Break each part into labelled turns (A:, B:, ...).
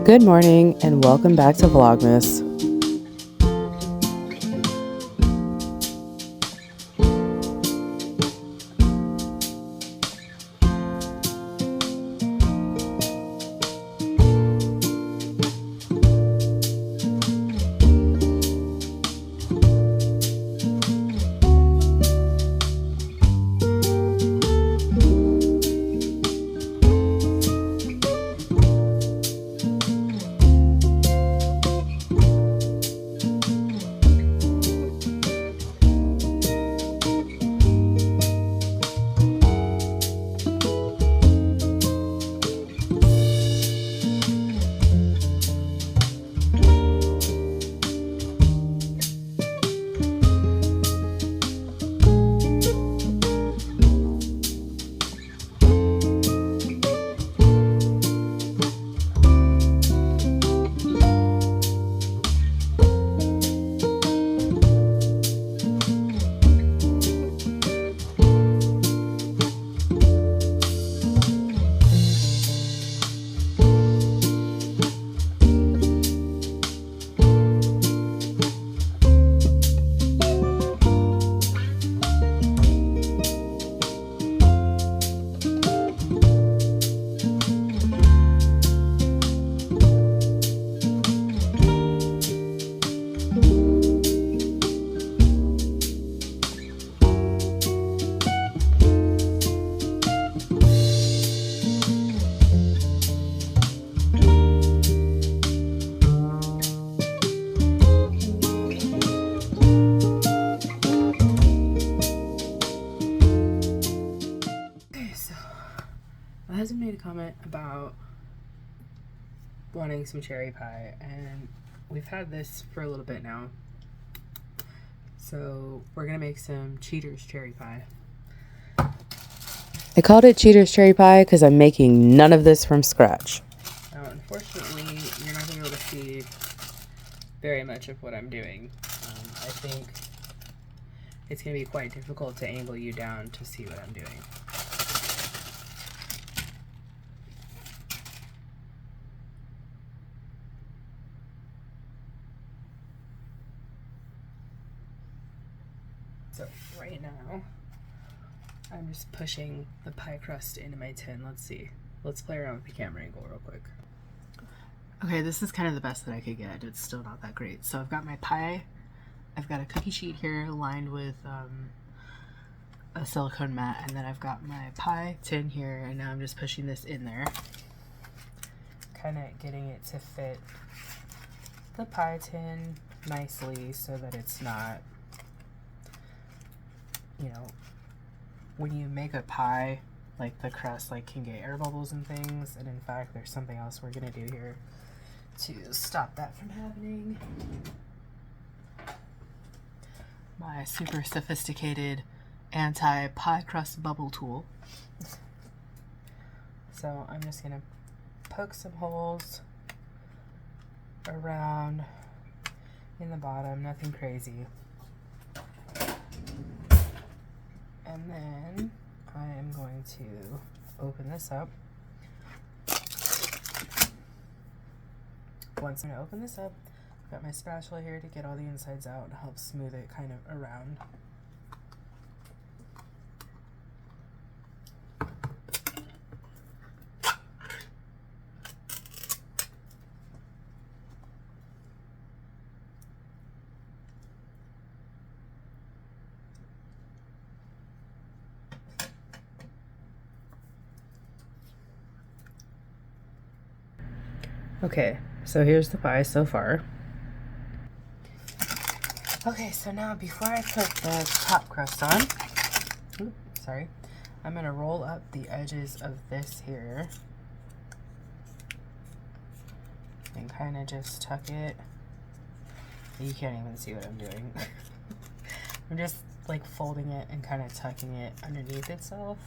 A: Good morning and welcome back to Vlogmas. My husband made a comment about wanting some cherry pie, and we've had this for a little bit now. So we're gonna make some Cheater's cherry pie. I called it Cheater's cherry pie because I'm making none of this from scratch. Now, unfortunately, you're not gonna be able to see very much of what I'm doing. I think it's gonna be quite difficult to angle you down to see what I'm doing. So right now, I'm just pushing the pie crust into my tin. Let's see. Let's play around with the camera angle real quick. Okay, this is kind of the best that I could get. It's still not that great. So I've got my pie. I've got a cookie sheet here lined with a silicone mat, and then I've got my pie tin here, and now I'm just pushing this in there. Kind of getting it to fit the pie tin nicely so that it's not, you know, when you make a pie, like the crust can get air bubbles and things, and in fact there's something else we're gonna do here to stop that from happening. My super sophisticated anti-pie crust bubble tool. So I'm just gonna poke some holes around in the bottom, nothing crazy. And then I am going to open this up. Once I open this up, I've got my spatula here to get all the insides out and help smooth it kind of around. Okay, so here's the pie so far. Okay, so now before I put the top crust on, I'm gonna roll up the edges of this here and kind of just tuck it. You can't even see what I'm doing. I'm just folding it and kind of tucking it underneath itself.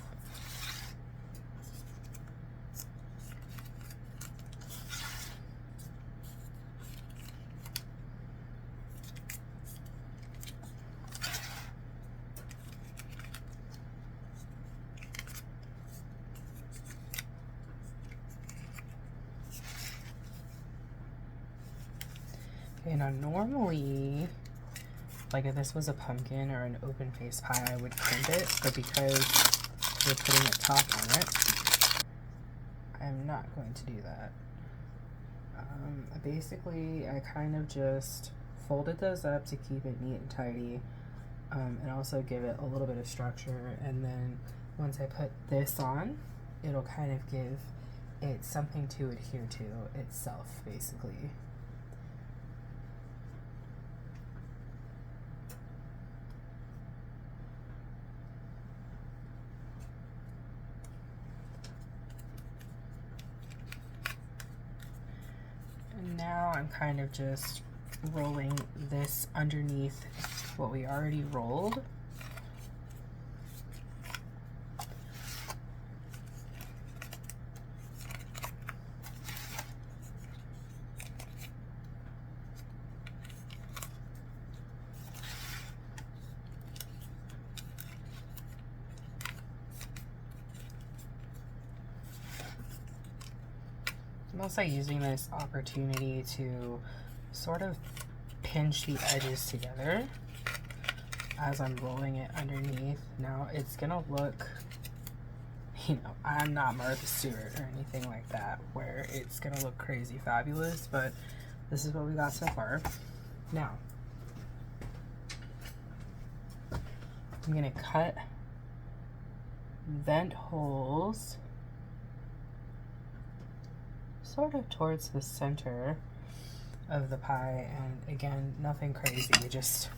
A: Okay, now normally, like if this was a pumpkin or an open face pie, I would crimp it, but because we're putting a top on it, I'm not going to do that. Basically, I kind of just folded those up to keep it neat and tidy, and also give it a little bit of structure, and then once I put this on, it'll kind of give it something to adhere to itself, basically. And now I'm kind of just rolling this underneath what we already rolled. I'm also using this opportunity to sort of pinch the edges together as I'm rolling it underneath. Now it's gonna look, you know, I'm not Martha Stewart or anything like that where it's gonna look crazy fabulous, but this is what we got so far. Now I'm gonna cut vent holes sort of towards the center of the pie, and again, nothing crazy, just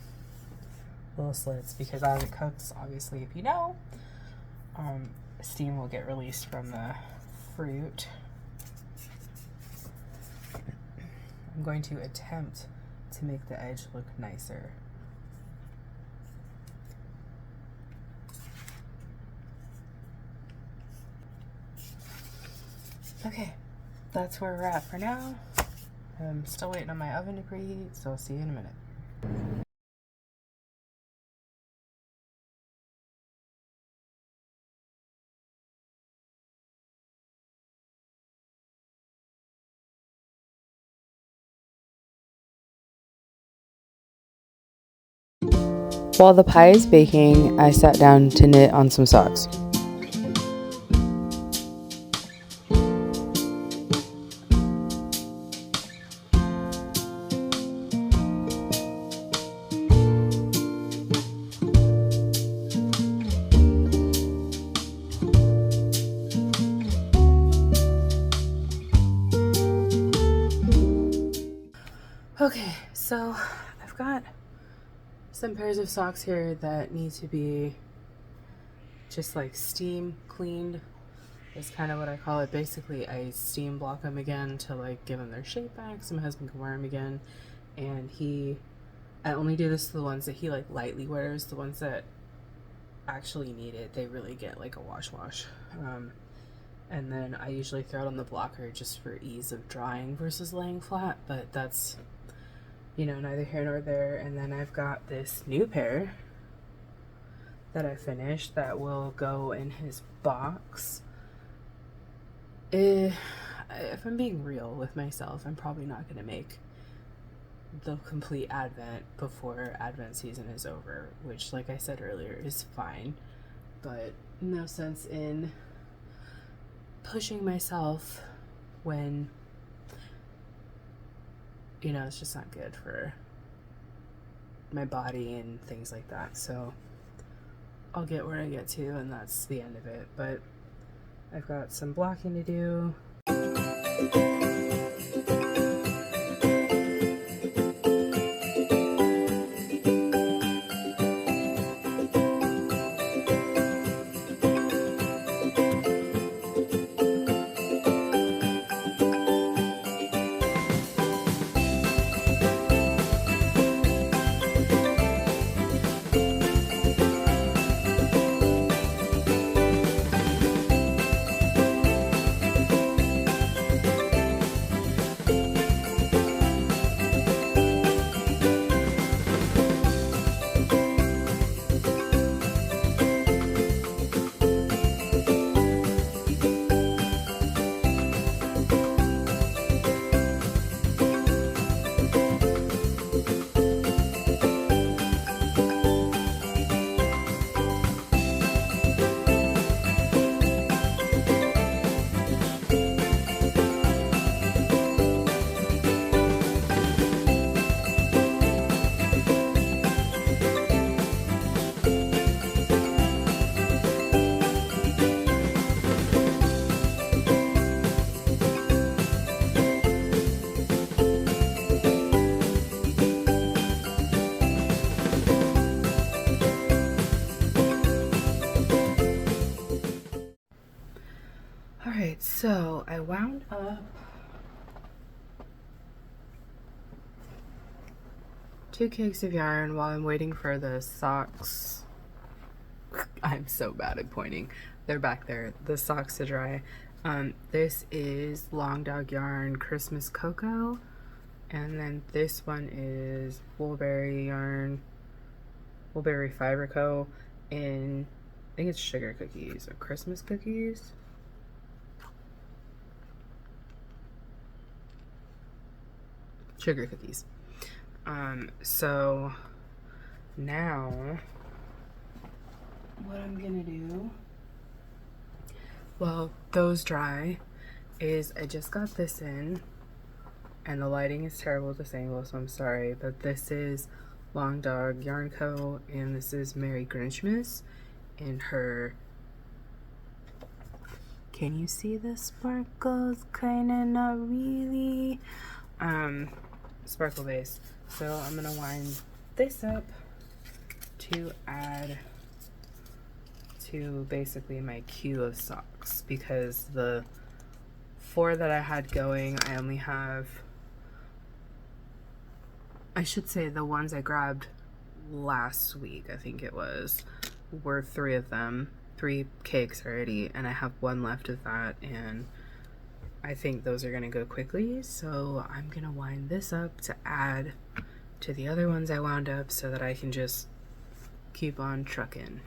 A: little slits, because as it cooks, obviously, if you know, steam will get released from the fruit. I'm going to attempt to make the edge look nicer. Okay, that's where we're at for now. I'm still waiting on my oven to preheat, so I'll see you in a minute. While the pie is baking, I sat down to knit on some socks. Okay, so I've got some pairs of socks here that need to be just like steam cleaned. Is kind of what I call it. Basically, I steam block them again to like give them their shape back so my husband can wear them again. And I only do this to the ones that he like lightly wears. The ones that actually need it, they really get like a wash. And then I usually throw it on the blocker just for ease of drying versus laying flat, but that's, you know, neither here nor there. And then I've got this new pair that I finished that will go in his box. If I'm being real with myself, I'm probably not going to make the complete Advent before Advent season is over, which, like I said earlier, is fine, but no sense in pushing myself when, you know, it's just not good for my body and things like that. So I'll get where I get to, and that's the end of it. But I've got some blocking to do. So I wound up 2 cakes of yarn while I'm waiting for the socks. I'm so bad at pointing. They're back there. The socks to dry. This is Long Dog Yarn Christmas Cocoa. And then this one is Woolberry Yarn, Woolberry Fiber Co. in, I think it's sugar cookies or Christmas cookies. Sugar cookies. So now what I'm gonna do, well, those dry, is I just got this in, and the lighting is terrible at this angle, so I'm sorry, but this is Long Dog Yarn Co. and this is Merry Grinchmas in her, can you see the sparkles? Kinda, not really. Sparkle base. So I'm gonna wind this up to add to basically my queue of socks, because the 4 that I had going, I only have, I should say the ones I grabbed last week, I think it was, were 3 of them, 3 cakes already, and I have 1 left of that, and I think those are gonna go quickly, so I'm gonna wind this up to add to the other ones I wound up so that I can just keep on trucking.